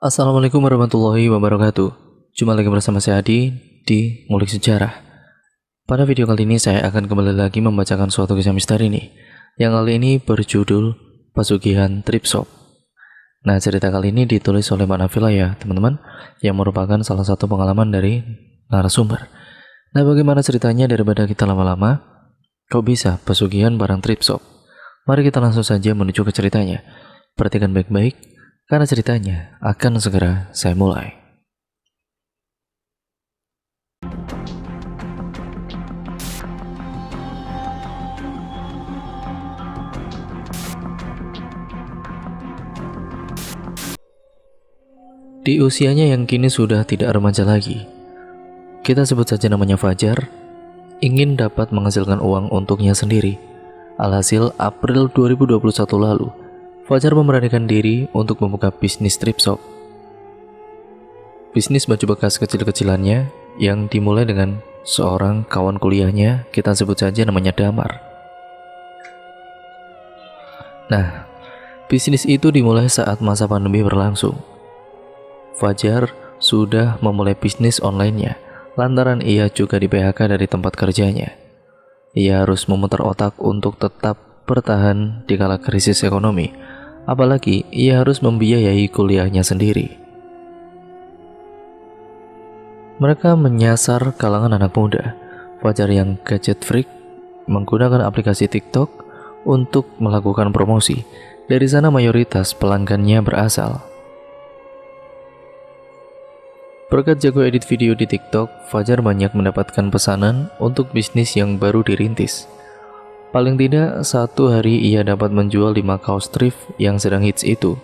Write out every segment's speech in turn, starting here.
Assalamualaikum warahmatullahi wabarakatuh. Jumpa lagi bersama saya Adi di Ngulik Sejarah. Pada video kali ini saya akan kembali lagi membacakan suatu kisah misteri nih. Yang kali ini berjudul Pesugihan Tripsop. Nah, cerita kali ini ditulis oleh Mbak Nafila ya, teman-teman, yang merupakan salah satu pengalaman dari narasumber. Nah, bagaimana ceritanya daripada kita lama-lama? Kok bisa pesugihan barang Tripsop? Mari kita langsung saja menuju ke ceritanya. Perhatikan baik-baik, karena ceritanya akan segera saya mulai. Di usianya yang kini sudah tidak remaja lagi, kita sebut saja namanya Fajar, ingin dapat menghasilkan uang untuknya sendiri. Alhasil, April 2021 lalu, Fajar memberanikan diri untuk membuka bisnis Tripsop. Bisnis baju bekas kecil-kecilannya yang dimulai dengan seorang kawan kuliahnya, kita sebut saja namanya Damar. Nah, bisnis itu dimulai saat masa pandemi berlangsung. Fajar sudah memulai bisnis online-nya, lantaran ia juga di PHK dari tempat kerjanya. Ia harus memutar otak untuk tetap bertahan di kala krisis ekonomi. Apalagi ia harus membiayai kuliahnya sendiri. Mereka menyasar kalangan anak muda. Fajar yang gadget freak menggunakan aplikasi TikTok untuk melakukan promosi. Dari sana mayoritas pelanggannya berasal. Berkat jago edit video di TikTok, Fajar banyak mendapatkan pesanan untuk bisnis yang baru dirintis. Paling tidak, satu hari ia dapat menjual 5 kaos thrift yang sedang hits itu.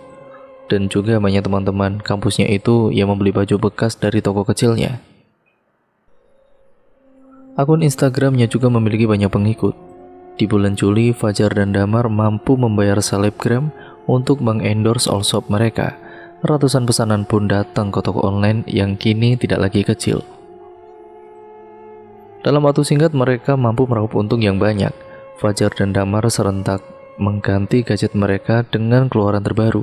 Dan juga banyak teman-teman kampusnya itu yang membeli baju bekas dari toko kecilnya. Akun Instagramnya juga memiliki banyak pengikut. Di bulan Juli, Fajar dan Damar mampu membayar selebgram untuk mengendorse all shop mereka. Ratusan pesanan pun datang ke toko online yang kini tidak lagi kecil. Dalam waktu singkat mereka mampu meraup untung yang banyak. Fajar dan Damar serentak mengganti gadget mereka dengan keluaran terbaru.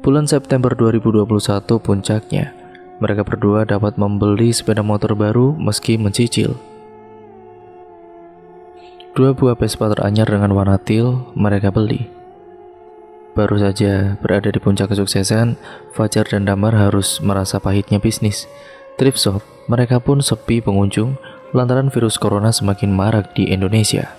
Bulan September 2021 puncaknya, mereka berdua dapat membeli sepeda motor baru meski mencicil. 2 buah Vespa teranyar dengan warna teal mereka beli. Baru saja berada di puncak kesuksesan, Fajar dan Damar harus merasa pahitnya bisnis Tripsop. Mereka pun sepi pengunjung lantaran virus corona semakin marak di Indonesia.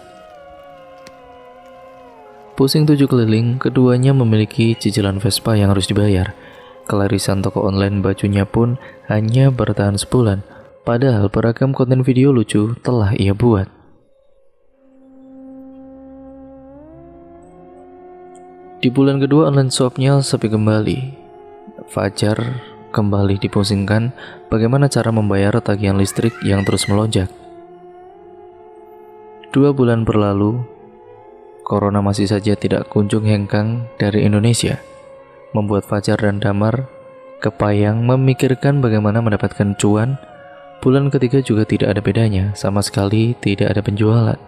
Pusing 7 keliling, keduanya memiliki cicilan Vespa yang harus dibayar. Kelarisan toko online bajunya pun hanya bertahan sebulan, padahal beragam konten video lucu telah ia buat. Di bulan kedua online shopnya sepi kembali. Fajar kembali dipusingkan bagaimana cara membayar tagihan listrik yang terus melonjak. 2 bulan berlalu, corona masih saja tidak kunjung hengkang dari Indonesia, membuat Fajar dan Damar kepayang memikirkan bagaimana mendapatkan cuan. Bulan ketiga juga tidak ada bedanya, sama sekali tidak ada penjualan.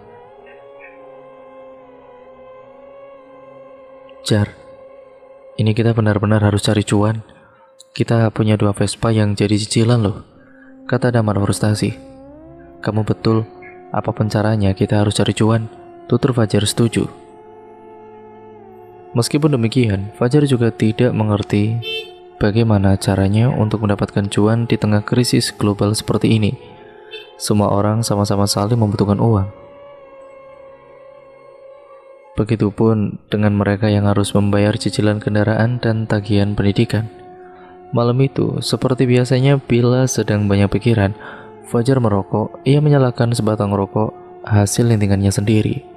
Jar, ini kita benar-benar harus cari cuan. Kita punya 2 Vespa yang jadi cicilan loh, kata Damar frustasi. Kamu betul, apapun caranya kita harus cari cuan, tutur Fajar setuju. Meskipun demikian, Fajar juga tidak mengerti bagaimana caranya untuk mendapatkan cuan di tengah krisis global seperti ini. Semua orang sama-sama saling membutuhkan uang. Begitupun dengan mereka yang harus membayar cicilan kendaraan dan tagihan pendidikan. Malam itu, seperti biasanya bila sedang banyak pikiran, Fajar merokok. Ia menyalakan sebatang rokok hasil lintingannya sendiri.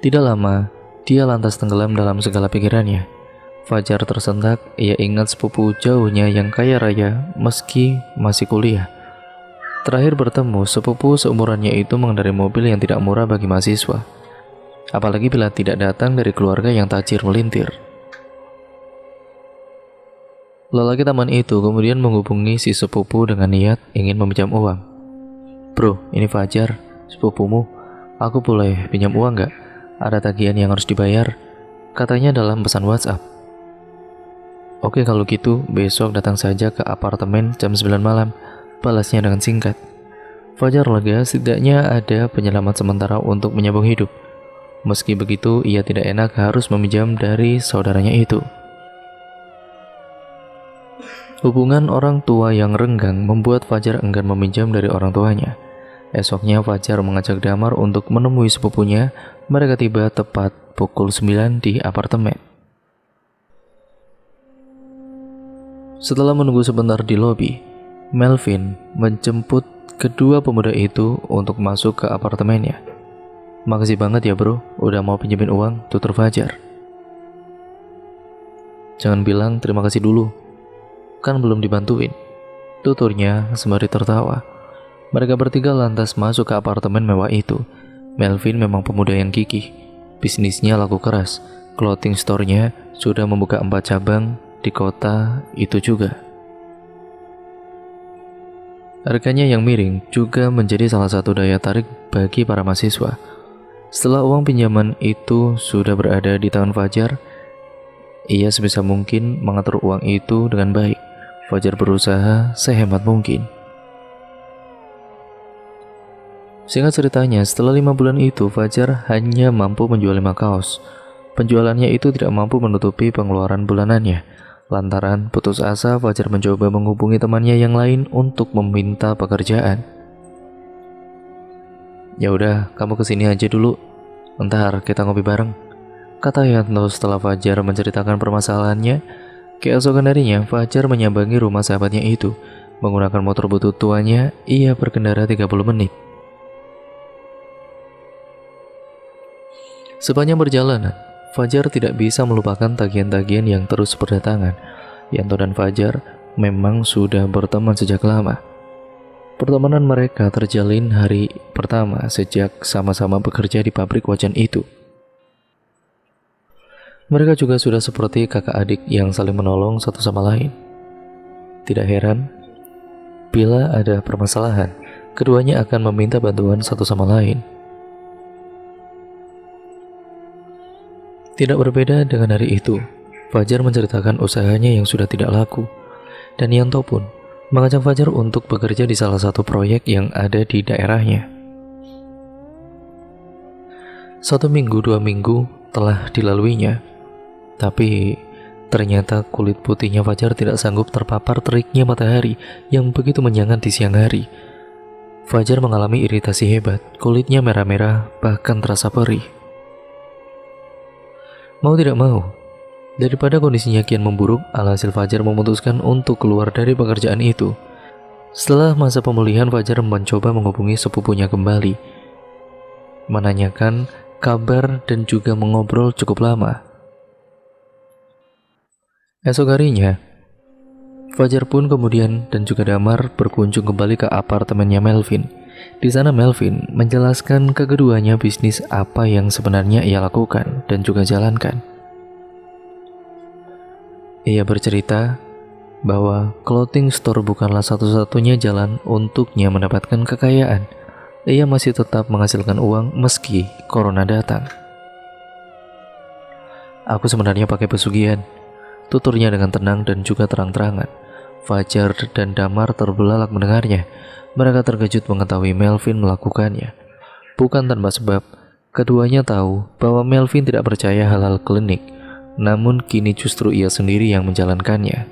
Tidak lama, dia lantas tenggelam dalam segala pikirannya. Fajar tersentak, ia ingat sepupu jauhnya yang kaya raya meski masih kuliah. Terakhir bertemu, sepupu seumurannya itu mengendarai mobil yang tidak murah bagi mahasiswa. Apalagi bila tidak datang dari keluarga yang tajir melintir. Lelaki taman itu kemudian menghubungi si sepupu dengan niat ingin meminjam uang. Bro, ini Fajar, sepupumu. Aku boleh pinjam uang gak? Ada tagihan yang harus dibayar, katanya dalam pesan WhatsApp. Oke kalau gitu, besok datang saja ke apartemen jam 9 malam, balasnya dengan singkat. Fajar lega, setidaknya ada penyelamat sementara untuk menyambung hidup. Meski begitu, ia tidak enak harus meminjam dari saudaranya itu. Hubungan orang tua yang renggang membuat Fajar enggan meminjam dari orang tuanya. Esoknya Fajar mengajak Damar untuk menemui sepupunya. Mereka tiba tepat pukul 9 di apartemen. Setelah menunggu sebentar di lobi, Melvin menjemput kedua pemuda itu untuk masuk ke apartemennya. Makasih banget ya bro, udah mau pinjemin uang, tutur Fajar. Jangan bilang terima kasih dulu, kan belum dibantuin, tuturnya sembari tertawa. Mereka bertiga lantas masuk ke apartemen mewah itu. Melvin memang pemuda yang gigih, bisnisnya laku keras, clothing store-nya sudah membuka 4 cabang di kota itu juga. Harganya yang miring juga menjadi salah satu daya tarik bagi para mahasiswa. Setelah uang pinjaman itu sudah berada di tangan Fajar, ia sebisa mungkin mengatur uang itu dengan baik. Fajar berusaha sehemat mungkin. Singkat ceritanya, setelah 5 bulan itu, Fajar hanya mampu menjual 5 kaos. Penjualannya itu tidak mampu menutupi pengeluaran bulanannya. Lantaran putus asa, Fajar mencoba menghubungi temannya yang lain untuk meminta pekerjaan. Ya udah, kamu kesini aja dulu. Ntar kita ngopi bareng, kata Yanto setelah Fajar menceritakan permasalahannya. Keesokan harinya, Fajar menyambangi rumah sahabatnya itu. Menggunakan motor butut tuanya, ia berkendara 30 menit. Sepanjang perjalanan, Fajar tidak bisa melupakan tagihan-tagihan yang terus berdatangan. Yanto dan Fajar memang sudah berteman sejak lama. Pertemanan mereka terjalin hari pertama sejak sama-sama bekerja di pabrik wajan itu. Mereka juga sudah seperti kakak adik yang saling menolong satu sama lain. Tidak heran, bila ada permasalahan, keduanya akan meminta bantuan satu sama lain. Tidak berbeda dengan hari itu, Fajar menceritakan usahanya yang sudah tidak laku, dan Yanto pun mengajak Fajar untuk bekerja di salah satu proyek yang ada di daerahnya. 1 minggu, 2 minggu telah dilaluinya, tapi ternyata kulit putihnya Fajar tidak sanggup terpapar teriknya matahari yang begitu menyangat di siang hari. Fajar mengalami iritasi hebat, kulitnya merah-merah bahkan terasa perih. Mau tidak mau, daripada kondisinya kian memburuk, alhasil Fajar memutuskan untuk keluar dari pekerjaan itu. Setelah masa pemulihan, Fajar mencoba menghubungi sepupunya kembali, menanyakan kabar dan juga mengobrol cukup lama. Esok harinya, Fajar pun kemudian dan juga Damar berkunjung kembali ke apartemennya Melvin. Di sana Melvin menjelaskan ke keduanya bisnis apa yang sebenarnya ia lakukan dan juga jalankan. Ia bercerita bahwa clothing store bukanlah satu-satunya jalan untuknya mendapatkan kekayaan. Ia masih tetap menghasilkan uang meski corona datang. Aku sebenarnya pakai pesugihan, tuturnya dengan tenang dan juga terang-terangan. Fajar dan Damar terbelalak mendengarnya. Mereka terkejut mengetahui Melvin melakukannya. Bukan tanpa sebab, keduanya tahu bahwa Melvin tidak percaya hal-hal klinik, namun kini justru ia sendiri yang menjalankannya.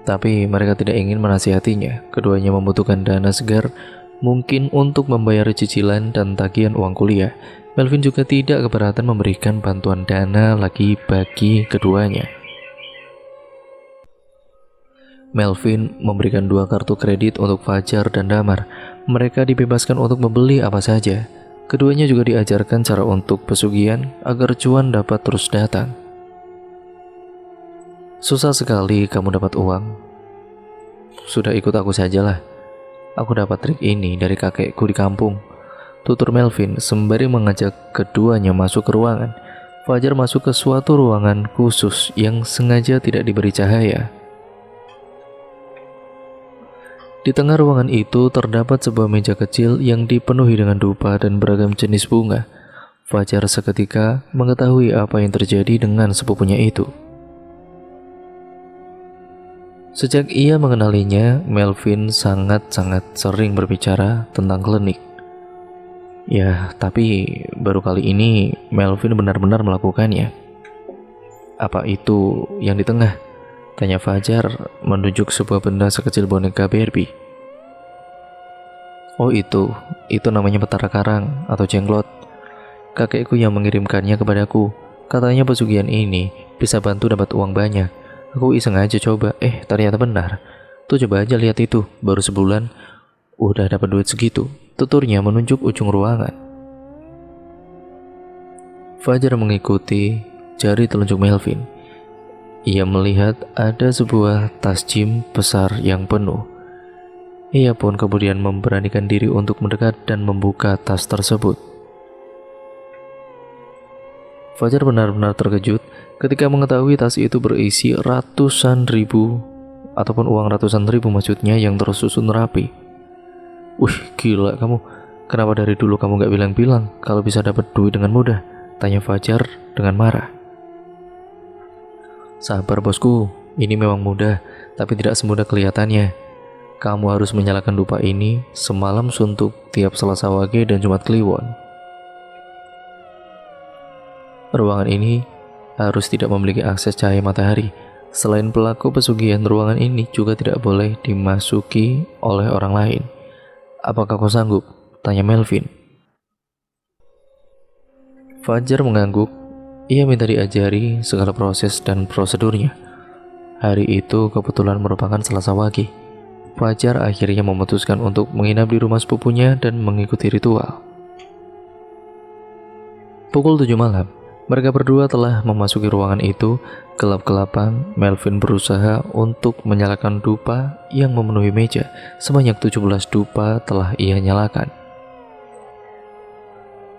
Tapi mereka tidak ingin menasihatinya. Keduanya membutuhkan dana segar, mungkin untuk membayar cicilan dan tagihan uang kuliah. Melvin juga tidak keberatan memberikan bantuan dana lagi bagi keduanya. Melvin memberikan 2 kartu kredit untuk Fajar dan Damar. Mereka dibebaskan untuk membeli apa saja. Keduanya juga diajarkan cara untuk pesugihan agar cuan dapat terus datang. Susah sekali kamu dapat uang. Sudah ikut aku sajalah. Aku dapat trik ini dari kakekku di kampung, tutur Melvin sembari mengajak keduanya masuk ke ruangan. Fajar masuk ke suatu ruangan khusus yang sengaja tidak diberi cahaya. Di tengah ruangan itu terdapat sebuah meja kecil yang dipenuhi dengan dupa dan beragam jenis bunga. Fajar seketika mengetahui apa yang terjadi dengan sepupunya itu. Sejak ia mengenalinya, Melvin sangat-sangat sering berbicara tentang klinik. Ya, tapi baru kali ini Melvin benar-benar melakukannya. Apa itu yang di tengah? Tanya Fajar menunjuk sebuah benda sekecil boneka Barbie. Oh itu namanya petara karang atau jenglot. Kakekku yang mengirimkannya kepadaku. Katanya pesugihan ini bisa bantu dapat uang banyak. Aku iseng aja coba, ternyata benar. Tuh coba aja lihat itu, baru sebulan udah dapat duit segitu. Tuturnya menunjuk ujung ruangan. Fajar mengikuti jari telunjuk Melvin. Ia melihat ada sebuah tas gym besar yang penuh. Ia pun kemudian memberanikan diri untuk mendekat dan membuka tas tersebut. Fajar benar-benar terkejut ketika mengetahui tas itu berisi ratusan ribu, ataupun uang ratusan ribu maksudnya, yang tersusun rapi. Wih, gila kamu. Kenapa dari dulu kamu gak bilang-bilang kalau bisa dapat duit dengan mudah? Tanya Fajar dengan marah. Sabar bosku, ini memang mudah, tapi tidak semudah kelihatannya. Kamu harus menyalakan dupa ini semalam suntuk tiap Selasa Wage dan Jumat Kliwon. Ruangan ini harus tidak memiliki akses cahaya matahari. Selain pelaku pesugihan, ruangan ini juga tidak boleh dimasuki oleh orang lain. Apakah kau sanggup? Tanya Melvin. Fajar mengangguk. Ia minta diajari segala proses dan prosedurnya. Hari itu kebetulan merupakan Selasa Wage. Fajar akhirnya memutuskan untuk menginap di rumah sepupunya dan mengikuti ritual. Pukul 7 malam, mereka berdua telah memasuki ruangan itu. Gelap-gelapan, Melvin berusaha untuk menyalakan dupa yang memenuhi meja. Sebanyak 17 dupa telah ia nyalakan.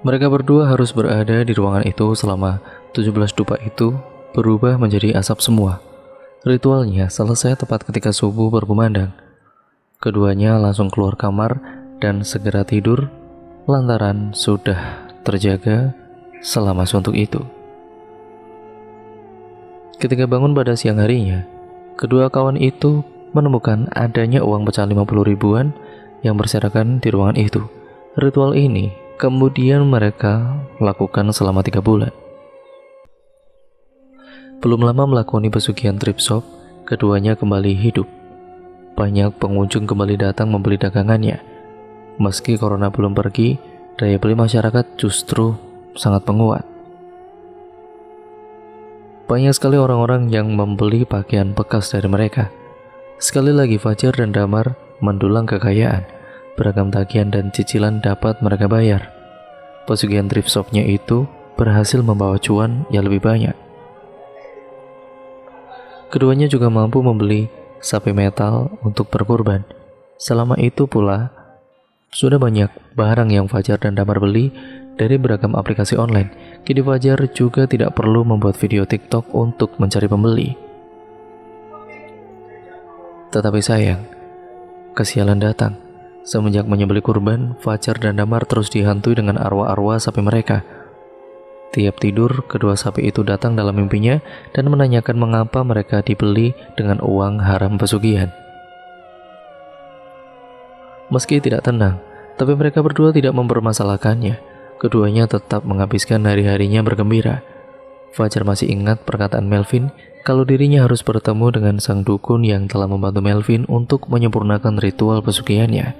Mereka berdua harus berada di ruangan itu selama 17 dupa itu berubah menjadi asap semua. Ritualnya selesai tepat ketika subuh berkumandang. Keduanya langsung keluar kamar dan segera tidur lantaran sudah terjaga selama suntuk itu. Ketika bangun pada siang harinya, kedua kawan itu menemukan adanya uang pecahan 50 ribuan yang berserakan di ruangan itu. Ritual ini kemudian mereka lakukan selama 3 bulan. Belum lama melakoni pesugihan thrift shop, keduanya kembali hidup. Banyak pengunjung kembali datang membeli dagangannya. Meski corona belum pergi, daya beli masyarakat justru sangat menguat. Banyak sekali orang-orang yang membeli pakaian bekas dari mereka. Sekali lagi Fajar dan Damar mendulang kekayaan. Beragam tagihan dan cicilan dapat mereka bayar. Pesugihan thrift shop-nya itu berhasil membawa cuan yang lebih banyak. Keduanya juga mampu membeli sapi metal untuk berkurban. Selama itu pula, sudah banyak barang yang Fajar dan Damar beli dari beragam aplikasi online. Kini Fajar juga tidak perlu membuat video TikTok untuk mencari pembeli. Tetapi sayang, kesialan datang. Semenjak menyembelih kurban, Fajar dan Damar terus dihantui dengan arwah-arwah sapi mereka. Tiap tidur, kedua sapi itu datang dalam mimpinya dan menanyakan mengapa mereka dibeli dengan uang haram pesugihan. Meski tidak tenang, tapi mereka berdua tidak mempermasalahkannya. Keduanya tetap menghabiskan hari-harinya bergembira. Fajar masih ingat perkataan Melvin kalau dirinya harus bertemu dengan sang dukun yang telah membantu Melvin untuk menyempurnakan ritual pesugihannya.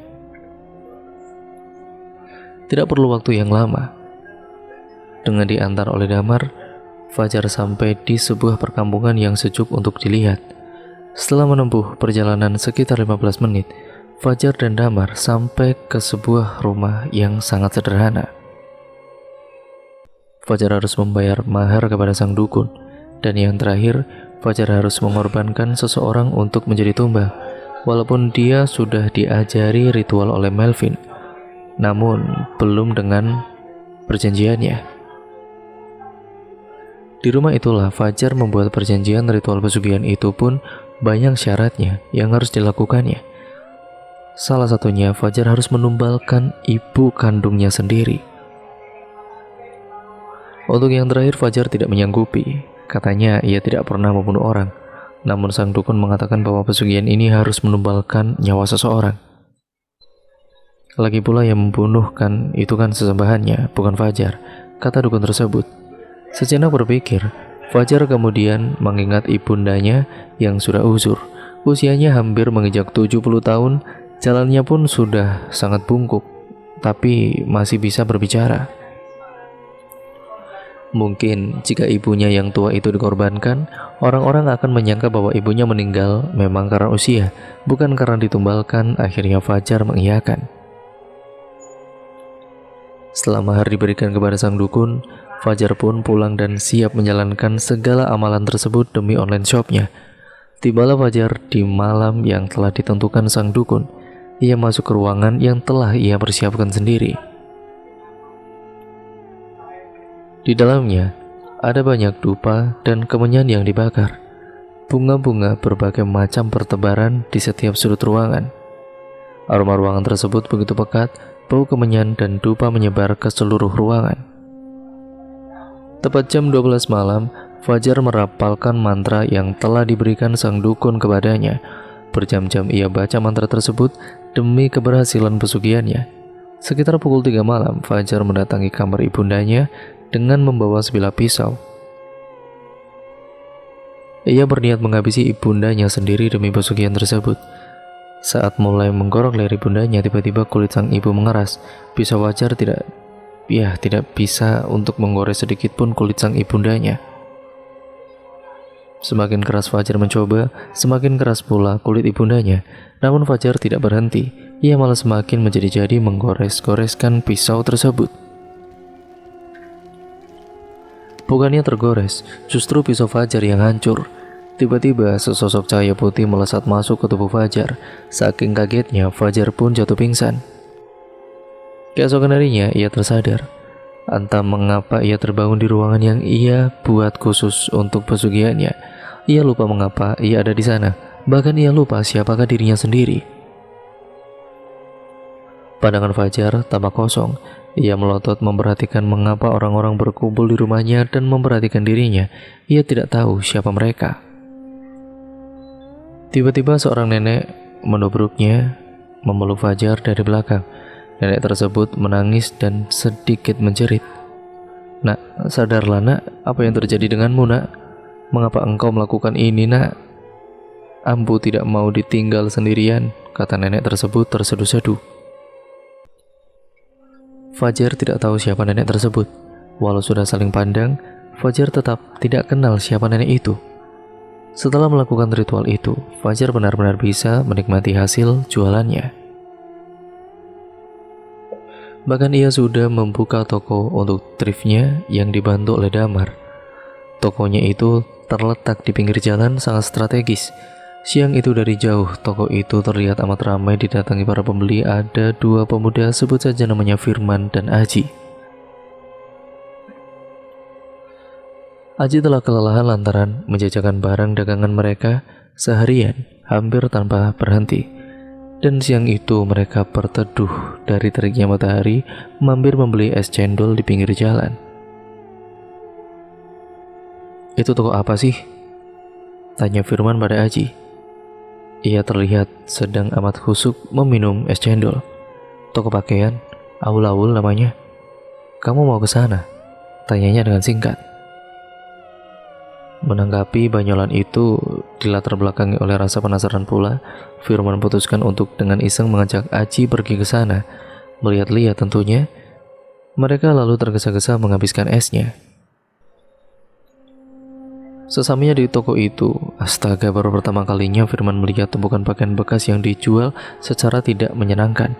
Tidak perlu waktu yang lama. Dengan diantar oleh Damar, Fajar sampai di sebuah perkampungan yang sejuk untuk dilihat. Setelah menempuh perjalanan sekitar 15 menit, Fajar dan Damar sampai ke sebuah rumah yang sangat sederhana. Fajar harus membayar mahar kepada sang dukun, dan yang terakhir, Fajar harus mengorbankan seseorang untuk menjadi tumbal. Walaupun dia sudah diajari ritual oleh Melvin, namun belum dengan perjanjiannya. Di rumah itulah Fajar membuat perjanjian. Ritual pesugihan itu pun banyak syaratnya yang harus dilakukannya. Salah satunya Fajar harus menumbalkan ibu kandungnya sendiri. Untuk yang terakhir, Fajar tidak menyanggupi. Katanya ia tidak pernah membunuh orang. Namun sang dukun mengatakan bahwa pesugihan ini harus menumbalkan nyawa seseorang. Lagi pula yang membunuh itu kan sesembahannya, bukan Fajar, kata dukun tersebut. Sejenak berpikir, Fajar kemudian mengingat ibundanya yang sudah uzur. Usianya hampir menginjak 70 tahun, jalannya pun sudah sangat bungkuk, tapi masih bisa berbicara. Mungkin jika ibunya yang tua itu dikorbankan, orang-orang akan menyangka bahwa ibunya meninggal memang karena usia, bukan karena ditumbalkan. Akhirnya Fajar mengiyakan. Setelah mahar diberikan kepada sang dukun, Fajar pun pulang dan siap menjalankan segala amalan tersebut demi online shopnya. Tibalah Fajar di malam yang telah ditentukan sang dukun. Ia masuk ke ruangan yang telah ia persiapkan sendiri. Di dalamnya ada banyak dupa dan kemenyan yang dibakar. Bunga-bunga berbagai macam bertebaran di setiap sudut ruangan. Aroma ruangan tersebut begitu pekat, bau kemenyan dan dupa menyebar ke seluruh ruangan. Tepat jam 12 malam, Fajar merapalkan mantra yang telah diberikan sang dukun kepadanya. Berjam-jam ia baca mantra tersebut demi keberhasilan pesugihannya. Sekitar pukul 3 malam, Fajar mendatangi kamar ibundanya dengan membawa sebilah pisau. Ia berniat menghabisi ibundanya sendiri demi pesugihan tersebut. Saat mulai menggorok leher ibundanya, tiba-tiba kulit sang ibu mengeras. Pisau Fajar tidak bisa untuk menggores sedikit pun kulit sang ibundanya. Semakin keras Fajar mencoba, semakin keras pula kulit ibundanya. Namun Fajar tidak berhenti. Ia malah semakin menjadi-jadi menggores-goreskan pisau tersebut. Bukannya tergores, justru pisau Fajar yang hancur. Tiba-tiba sesosok cahaya putih melesat masuk ke tubuh Fajar. Saking kagetnya, Fajar pun jatuh pingsan. Keesokan harinya ia tersadar. Entah mengapa ia terbangun di ruangan yang ia buat khusus untuk pesugihannya. Ia lupa mengapa ia ada di sana. Bahkan ia lupa siapakah dirinya sendiri. Pandangan Fajar tampak kosong. Ia melotot memperhatikan mengapa orang-orang berkumpul di rumahnya dan memperhatikan dirinya. Ia tidak tahu siapa mereka. Tiba-tiba seorang nenek menubruknya, memeluk Fajar dari belakang. Nenek tersebut menangis dan sedikit menjerit. "Nak, sadarlah nak, apa yang terjadi denganmu nak? Mengapa engkau melakukan ini nak? Ambu tidak mau ditinggal sendirian," kata nenek tersebut terseduh-seduh. Fajar tidak tahu siapa nenek tersebut. Walau sudah saling pandang, Fajar tetap tidak kenal siapa nenek itu. Setelah melakukan ritual itu, Fajar benar-benar bisa menikmati hasil jualannya. Bahkan ia sudah membuka toko untuk thriftnya yang dibantu oleh Damar. Tokonya itu terletak di pinggir jalan, sangat strategis. Siang itu dari jauh, toko itu terlihat amat ramai didatangi para pembeli. Ada dua pemuda, sebut saja namanya Firman dan Aji. Aji telah kelelahan lantaran menjajakan barang dagangan mereka seharian, hampir tanpa berhenti. Dan siang itu mereka berteduh dari teriknya matahari, mampir membeli es cendol di pinggir jalan. "Itu toko apa sih?" tanya Firman pada Aji. Ia terlihat sedang amat khusyuk meminum es cendol. "Toko pakaian, Aul-Aul namanya." "Kamu mau ke sana?" tanyanya dengan singkat. Menanggapi banyolan itu dilatar belakangi oleh rasa penasaran pula, Firman putuskan untuk dengan iseng mengajak Aji pergi ke sana. Melihat-lihat tentunya, mereka lalu tergesa-gesa menghabiskan esnya. Sesamanya di toko itu, astaga, baru pertama kalinya Firman melihat tumpukan pakaian bekas yang dijual secara tidak menyenangkan.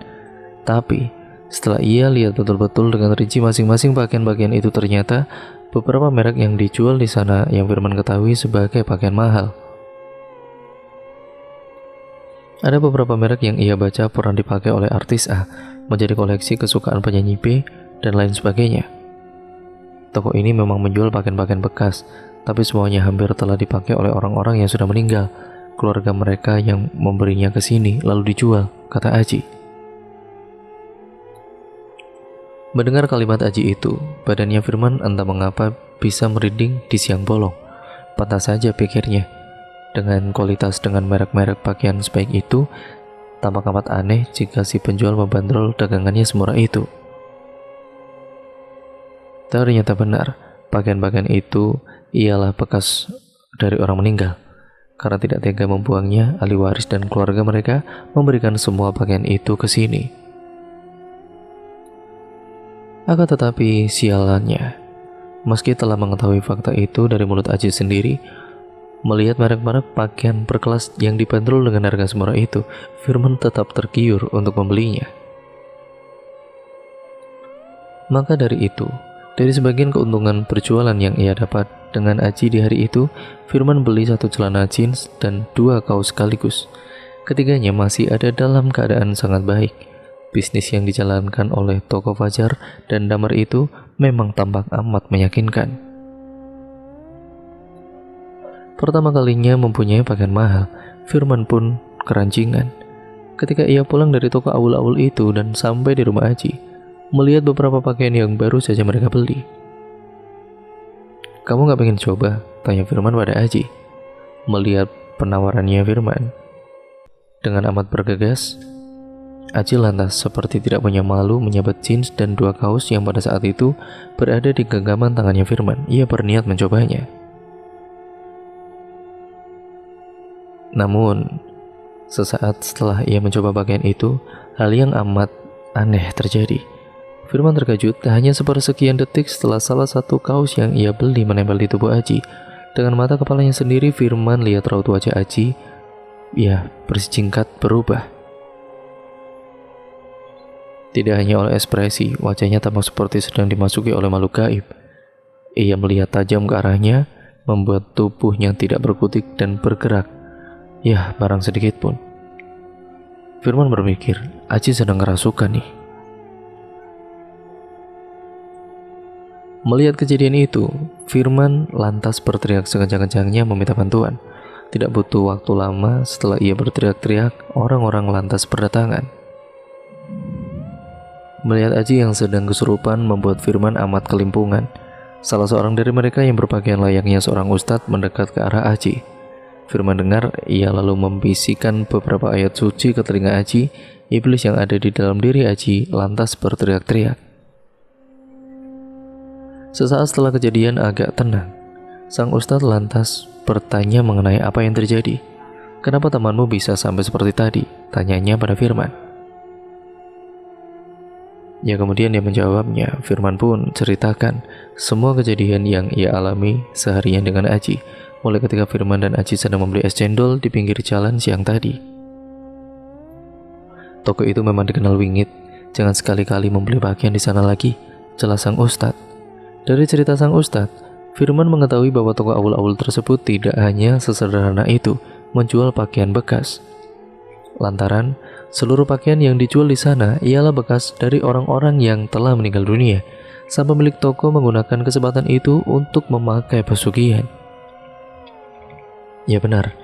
Tapi setelah ia lihat betul-betul dengan rinci masing-masing pakaian-pakaian itu, ternyata beberapa merek yang dijual di sana yang Firman ketahui sebagai pakaian mahal. Ada beberapa merek yang ia baca pernah dipakai oleh artis A, menjadi koleksi kesukaan penyanyi B, dan lain sebagainya. Toko ini memang menjual pakaian-pakaian bekas, tapi semuanya hampir telah dipakai oleh orang-orang yang sudah meninggal. Keluarga mereka yang memberinya ke sini lalu dijual, kata Aji. Mendengar kalimat Aji itu, badannya Firman entah mengapa bisa merinding di siang bolong. Pantas saja pikirnya, dengan kualitas dengan merek-merek pakaian sebaik itu, tampak amat aneh jika si penjual membandrol dagangannya semurah itu. Ternyata benar, pakaian-pakaian itu ialah bekas dari orang meninggal. Karena tidak tega membuangnya, ahli waris dan keluarga mereka memberikan semua pakaian itu ke sini. Akan tetapi sialannya, meski telah mengetahui fakta itu dari mulut Aji sendiri, melihat merek-merek pakaian berkelas yang dibanderol dengan harga semurah itu, Firman tetap tergiur untuk membelinya. Maka dari itu, dari sebagian keuntungan berjualan yang ia dapat dengan Aji di hari itu, Firman beli 1 celana jeans dan 2 kaos sekaligus. Ketiganya masih ada dalam keadaan sangat baik. Bisnis yang dijalankan oleh toko Fajar dan Damar itu memang tampak amat meyakinkan. Pertama kalinya mempunyai pakaian mahal, Firman pun keranjingan. Ketika ia pulang dari toko awul-awul itu dan sampai di rumah Aji, melihat beberapa pakaian yang baru saja mereka beli. "Kamu gak pengen coba?" tanya Firman pada Aji. Melihat penawarannya Firman dengan amat bergegas, Aji lantas seperti tidak punya malu menyabet jeans dan 2 kaos yang pada saat itu berada di genggaman tangannya Firman. Ia berniat mencobanya. Namun, sesaat setelah ia mencoba pakaian itu, hal yang amat aneh terjadi. Firman terkejut hanya sepersekian detik setelah salah satu kaos yang ia beli menempel di tubuh Aji. Dengan mata kepalanya sendiri, Firman lihat raut wajah Aji, ya, bersingkat berubah. Tidak hanya oleh ekspresi, wajahnya tampak seperti sedang dimasuki oleh makhluk gaib. Ia melihat tajam ke arahnya, membuat tubuhnya tidak berkutik dan bergerak. Ya, barang sedikit pun. Firman berpikir, Aji sedang kerasukan nih. Melihat kejadian itu, Firman lantas berteriak sekencang-kencangnya meminta bantuan. Tidak butuh waktu lama setelah ia berteriak-teriak, orang-orang lantas berdatangan. Melihat Aji yang sedang kesurupan membuat Firman amat kelimpungan. Salah seorang dari mereka yang berpakaian layaknya seorang ustadz mendekat ke arah Aji. Firman dengar, ia lalu membisikkan beberapa ayat suci ke telinga Aji. Iblis yang ada di dalam diri Aji lantas berteriak-teriak. Sesaat setelah kejadian agak tenang, sang ustadz lantas bertanya mengenai apa yang terjadi. "Kenapa temanmu bisa sampai seperti tadi?" tanyanya pada Firman. Ya, kemudian dia menjawabnya. Firman pun ceritakan semua kejadian yang ia alami seharian dengan Aji, mulai ketika Firman dan Aji sedang membeli es cendol di pinggir jalan siang tadi. "Toko itu memang dikenal wingit, jangan sekali-kali membeli pakaian di sana lagi," jelas sang ustadz. Dari cerita sang ustadz, Firman mengetahui bahwa toko awul-awul tersebut tidak hanya sesederhana itu menjual pakaian bekas. Lantaran seluruh pakaian yang dijual di sana ialah bekas dari orang-orang yang telah meninggal dunia. Sang pemilik toko menggunakan kesempatan itu untuk memakai pesugihan. Ya benar,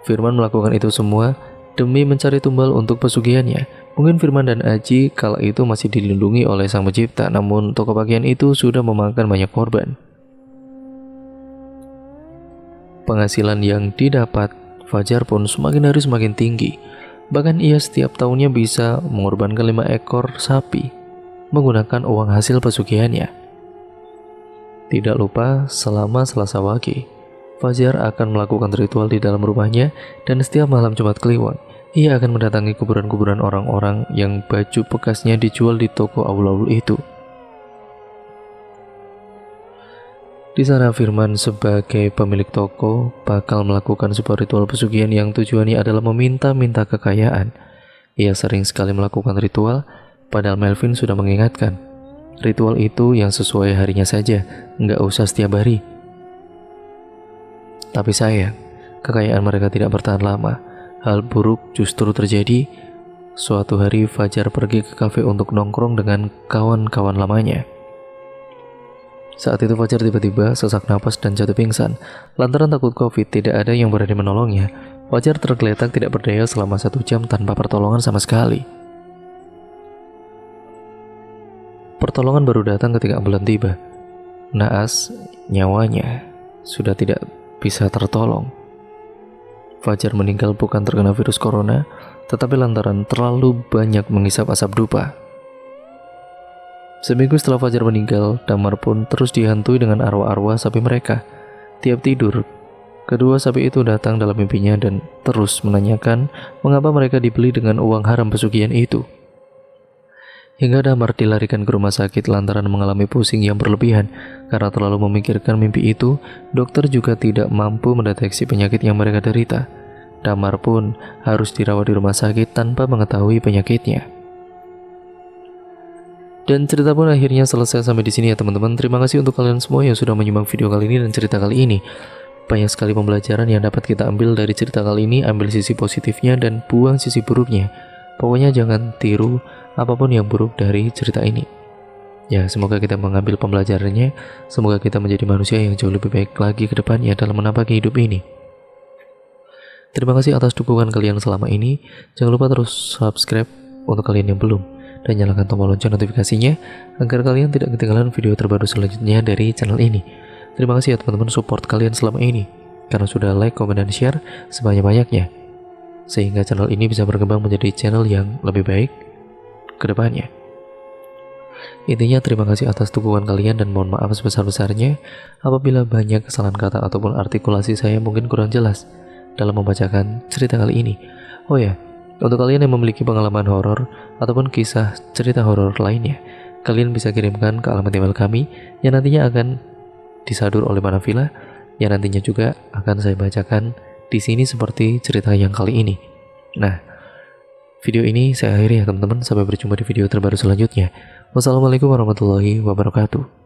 Firman melakukan itu semua demi mencari tumbal untuk pesugihannya. Mungkin Firman dan Aji kala itu masih dilindungi oleh Sang Pencipta, namun toko pakaian itu sudah memakan banyak korban. Penghasilan yang didapat Fajar pun semakin hari semakin tinggi. Bahkan ia setiap tahunnya bisa mengorbankan 5 ekor sapi menggunakan uang hasil pesugihannya. Tidak lupa selama Selasa Wage, Fajar akan melakukan ritual di dalam rumahnya, dan setiap malam Jumat Kliwon ia akan mendatangi kuburan-kuburan orang-orang yang baju bekasnya dijual di toko awul-awul itu. Di sana Firman sebagai pemilik toko bakal melakukan sebuah ritual pesugihan yang tujuannya adalah meminta-minta kekayaan. Ia sering sekali melakukan ritual, padahal Melvin sudah mengingatkan, ritual itu yang sesuai harinya saja, nggak usah setiap hari. Tapi sayang, kekayaan mereka tidak bertahan lama. Hal buruk justru terjadi. Suatu hari Fajar pergi ke kafe untuk nongkrong dengan kawan-kawan lamanya. Saat itu Fajar tiba-tiba sesak napas dan jatuh pingsan. Lantaran takut COVID, tidak ada yang berani menolongnya. Fajar tergeletak tidak berdaya selama 1 jam tanpa pertolongan sama sekali. Pertolongan baru datang ketika ambulan tiba. Naas, nyawanya sudah tidak bisa tertolong. Fajar meninggal bukan terkena virus corona, tetapi lantaran terlalu banyak menghisap asap dupa. Seminggu setelah Fajar meninggal, Damar pun terus dihantui dengan arwah-arwah sapi mereka. Tiap tidur, kedua sapi itu datang dalam mimpinya dan terus menanyakan mengapa mereka dibeli dengan uang haram pesugihan itu. Hingga Damar dilarikan ke rumah sakit lantaran mengalami pusing yang berlebihan. Karena terlalu memikirkan mimpi itu, dokter juga tidak mampu mendeteksi penyakit yang mereka derita. Damar pun harus dirawat di rumah sakit tanpa mengetahui penyakitnya. Dan cerita pun akhirnya selesai sampai di sini ya teman-teman. Terima kasih untuk kalian semua yang sudah menyimak video kali ini dan cerita kali ini. Banyak sekali pembelajaran yang dapat kita ambil dari cerita kali ini. Ambil sisi positifnya dan buang sisi buruknya. Pokoknya jangan tiru apapun yang buruk dari cerita ini. Ya, semoga kita mengambil pembelajarannya. Semoga kita menjadi manusia yang jauh lebih baik lagi ke depannya dalam menapaki hidup ini. Terima kasih atas dukungan kalian selama ini. Jangan lupa terus subscribe untuk kalian yang belum, dan nyalakan tombol lonceng notifikasinya agar kalian tidak ketinggalan video terbaru selanjutnya dari channel ini. Terima kasih ya teman-teman support kalian selama ini, karena sudah like, komen, dan share sebanyak-banyaknya, sehingga channel ini bisa berkembang menjadi channel yang lebih baik ke depannya. Intinya terima kasih atas dukungan kalian dan mohon maaf sebesar-besarnya apabila banyak kesalahan kata ataupun artikulasi saya mungkin kurang jelas dalam membacakan cerita kali ini. Oh ya, untuk kalian yang memiliki pengalaman horor ataupun kisah cerita horor lainnya, kalian bisa kirimkan ke alamat email kami yang nantinya akan disadur oleh Manavila, yang nantinya juga akan saya bacakan di sini seperti cerita yang kali ini. Nah, video ini saya akhiri ya teman-teman. Sampai berjumpa di video terbaru selanjutnya. Wassalamualaikum warahmatullahi wabarakatuh.